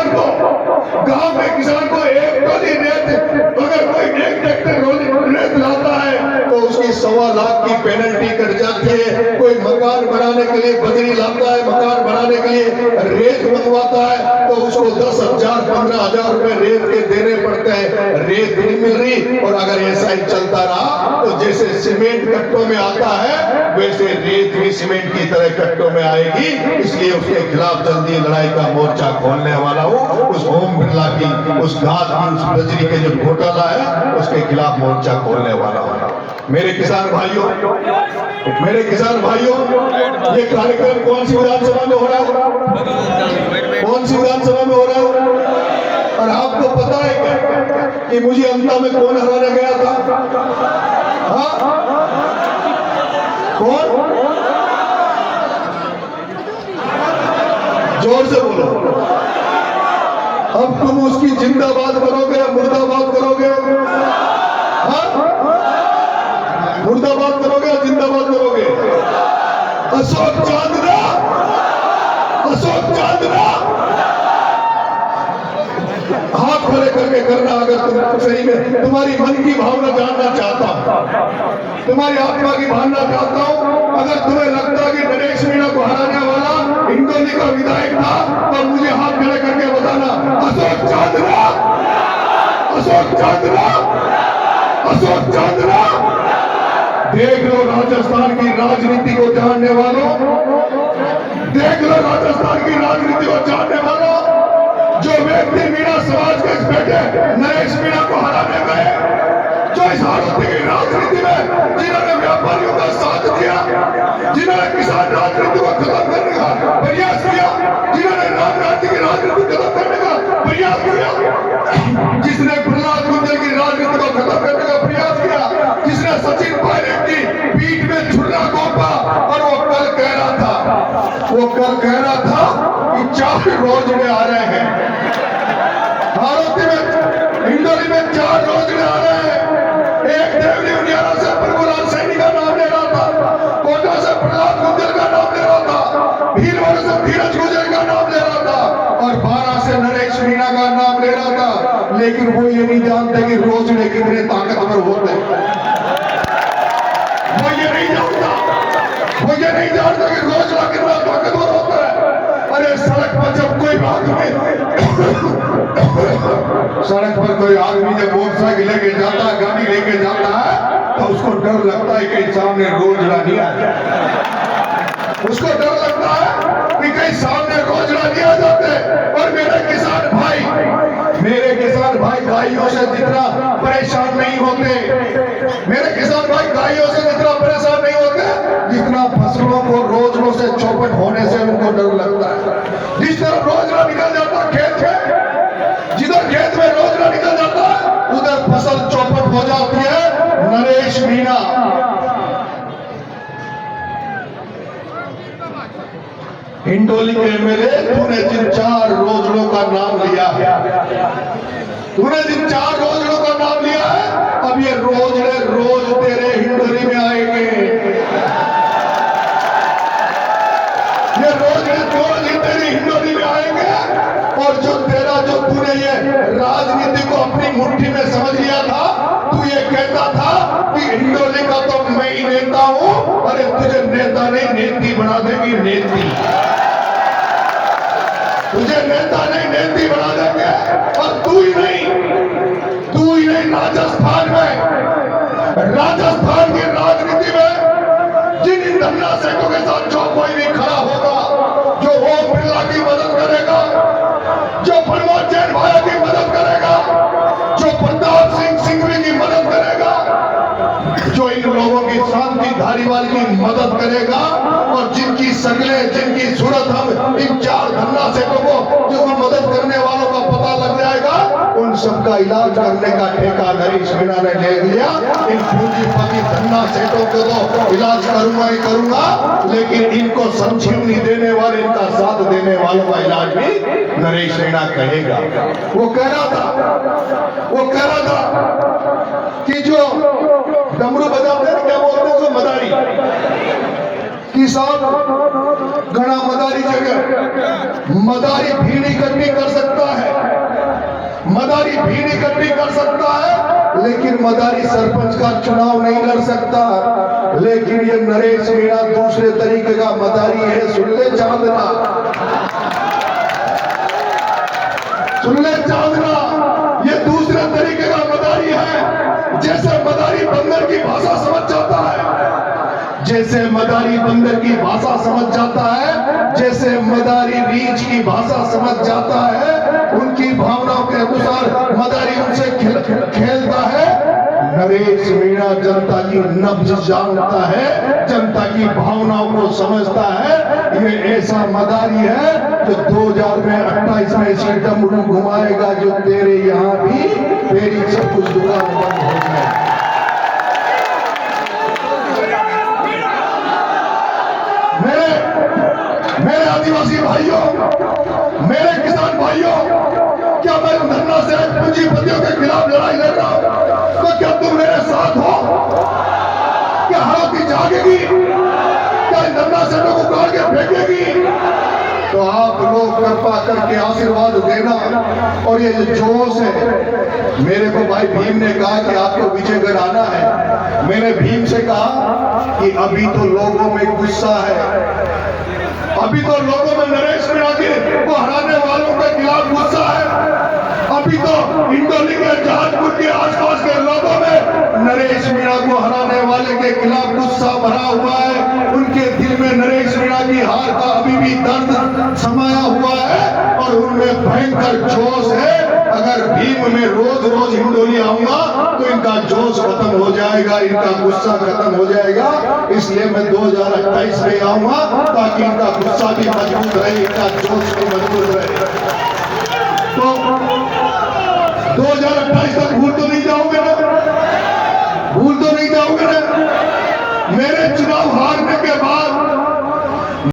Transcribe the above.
किसान को, गांव में किसान को एक टोली रेत, अगर कोई एक ट्रैक्टर रेत लाता है तो उसकी 1.25 लाख की पेनल्टी कट जाती है। कोई मकान बनाने के लिए बजरी लाता है, मकान बनाने के लिए रेत मंगवाता है तो उसको 10,000 15,000 रुपए रेत के देने पड़ते हैं। रेत नहीं मिल रही, और अगर ऐसा ही चलता रहा तो जैसे सीमेंट कट्टों में आता है वैसे रेत भी सीमेंट की तरह कट्टों में आएगी। इसलिए उसके खिलाफ जल्दी लड़ाई का मोर्चा खोलने वाला हूँ। उस ओम बिरला की, उस घात की, उस बजरी के जो घोटाला है उसके खिलाफ मोर्चा खोलने वाला हूँ। मेरे किसान भाइयों, ये कार्यक्रम कौन सी विधानसभा में हो रहा है? कौन सी विधानसभा में हो रहा है? और आपको पता है क्या कि मुझे अंता में कौन हराने गया था? हाँ, कौन? जोर से बोलो। अब तुम उसकी जिंदाबाद करोगे या मुर्दाबाद करोगे? हाँ, मुर्दाबाद करोगे या जिंदाबाद करोगे? अशोक चांदना, अशोक चांदना। हाथ खड़े करके करना अगर तुम सही में तुम्हारी मन की भावना जानना चाहता हूं, तुम्हारी आत्मा की भावना चाहता हूं। अगर तुम्हें लगता है कि नरेश मीणा को हराने वाला हिंदोली का विधायक था तो मुझे हाथ खड़े करके बताना, अशोक चांदना, अशोक चांदना, अशोक चांदना। देख लो राजस्थान की राजनीति को जानने वालों, देख लो राजस्थान की राजनीति को जानने वालों। जो व्यक्ति मीणा समाज के इस बेटे नरेश मीणा को हराने गए, जो इस हारती की राजनीति में जिन्होंने व्यापारियों का साथ दिया, जिन्होंने किसान राजनीति को खत्म करने का प्रयास किया, जिन्होंने राजनीति की राजनीति खत्म करने का प्रयास किया, जिसने प्रहलाद गुंजल की राजनीति को खत्म करने का प्रयास किया, जिसने सचिन पायलट की पीठ में छुरा घोंपा। और वो कल कह रहा था कि 4 रोजड़े आ रहे हैं भारती में, हिंदोली में 4 रोजड़े आ रहे हैं। एक देवली उनियारा से प्रभुलाल सैनी का नाम ले रहा था, कोटा से प्रहलाद गुंजल का नाम ले रहा था, भीलवाड़ा से धीरज गुजर का नाम ले रहा था, और 12 से नरेश मीणा का नाम ले रहा था। लेकिन वो ये नहीं जानते कि रोजड़े कितने ताकतवर होते हैं। वो ये नहीं जानता कि रोजड़ा कितना ताकतवर होता है। अरे सड़क पर जब कोई आदमी सड़क पर कोई आदमी जब मोटरसाइकिल लेके जाता है, गाड़ी लेके जाता है तो उसको डर लगता है कि सामने रोजड़ा नहीं आ जाए। उसको डर लगता है कि कहीं सामने रोजड़ा नहीं आ जाते। और मेरे किसान भाई गायों से जितना परेशान नहीं होते, मेरे किसान भाई गायों से जितना परेशान नहीं होते जितना फसलों को रोजड़ों से चौपट होने से उनको डर लगता है। जिस तरह रोजड़ा निकल जाता खेत में, जिधर खेत में रोजड़ा निकल जाता है उधर फसल चौपट हो जाती है। नरेश मीणा, हिंडोली के एमएलए, तूने जिन 4 रोजड़ों का नाम लिया है, तूने जिन 4 रोजड़ों का नाम लिया है, अब ये रोजड़े रोज तेरे हिंडोली में आएंगे। ये रोजड़े रोज ही तेरी हिंडोली में आएंगे। और जो तूने ये राजनीति को अपनी मुट्ठी में समझ लिया था, तू ये कहता था कि हिंडोली का तो मैं ही नेता हूं। अरे तुझे नेता नहीं, नेती बना देगी, नेती। तुझे नेता नहीं, नेती बना देंगे। और तू ही नहीं राजस्थान की राजनीति में जिन इन धन्ना सेठों के साथ जो कोई भी खड़ा होगा, जो ओम बिरला की मदद करेगा, जो प्रमोद जैन भाया की मदद करेगा, जो प्रताप सिंह सिंघवी की मदद करेगा, जो इन लोगों की शांति धारीवाल की मदद करेगा, और जिनकी शक्लें, जिनकी सूरत हम इन 4 धन्ना सेठों को जो मदद करने वालों का पता लग जाएगा, उन सबका इलाज करने का ठेका नरेश मीणा ने ले लिया। इन पूंजीपति धन्ना सेठों को तो इलाज करूंगा ही करूंगा, लेकिन इनको संजीवनी देने वाले, इनका साथ देने वालों का इलाज भी नरेश मीणा करेगा। वो कह रहा था कि जो डमरू बजाते हैं, क्या बोलते हैं उसको, मदारी, कि साहब घना मदारी जगह मदारी भीड़ इकट्ठी कर सकता है, मदारी भीड़ इकट्ठी कर सकता है, लेकिन मदारी सरपंच का चुनाव नहीं लड़ सकता। लेकिन ये नरेश मीणा दूसरे तरीके का मदारी है। सुन ले चांदना, सुन ले चांदना, ये दूसरे तरीके का मदारी है। जैसे मदारी बंदर की भाषा समझ जाता है, जैसे मदारी बंदर की भाषा समझ जाता है, जैसे मदारी रीछ की भाषा समझ जाता है, उनकी भावनाओं के अनुसार मदारी उनसे खेलता है। नरेश मीणा जनता की नब्ज जानता है, जनता की भावनाओं को समझता है। ये ऐसा मदारी है जो 2028 में सीट घुमाएगा, जो तेरे यहाँ भी तेरी सब कुछ दुकान बंद हो जाए। मेरे आदिवासी भाइयों, मेरे किसान भाइयों, क्या मैं धरना से पूंजीपतियों के खिलाफ लड़ाई लड़ रहा हूं, तो क्या तुम मेरे साथ हो? क्या हालत जागेगी? क्या धरना से लोग उखाड़ के फेंकेगी? तो आप लोग कृपा करके आशीर्वाद देना। और ये जो जोश है, मेरे को भाई भीम ने कहा कि आपको विजयगढ़ आना है। मैंने भीम से कहा कि अभी तो लोगों में गुस्सा है, अभी तो लोगों में नरेश मीणा को हराने वालों के खिलाफ गुस्सा है। अभी तो इंडोली के जहाजपुर के आसपास के लोगों में नरेश मीणा को हराने वाले के खिलाफ गुस्सा भरा हुआ है। उनके दिल में नरेश मीणा की हार का अभी भी दर्द समाया हुआ है और उनमें भयंकर जोश है। अगर भीम में रोज रोज हिंडोली आऊंगा तो इनका जोश खत्म हो जाएगा, इनका गुस्सा खत्म हो जाएगा। इसलिए मैं 2028 में आऊंगा ताकि इनका गुस्सा भी मजबूत रहे, इनका जोश भी मजबूत रहे। तो 2028 तक भूल तो नहीं जाओगे ना, भूल तो नहीं जाओगे ना। मेरे चुनाव हार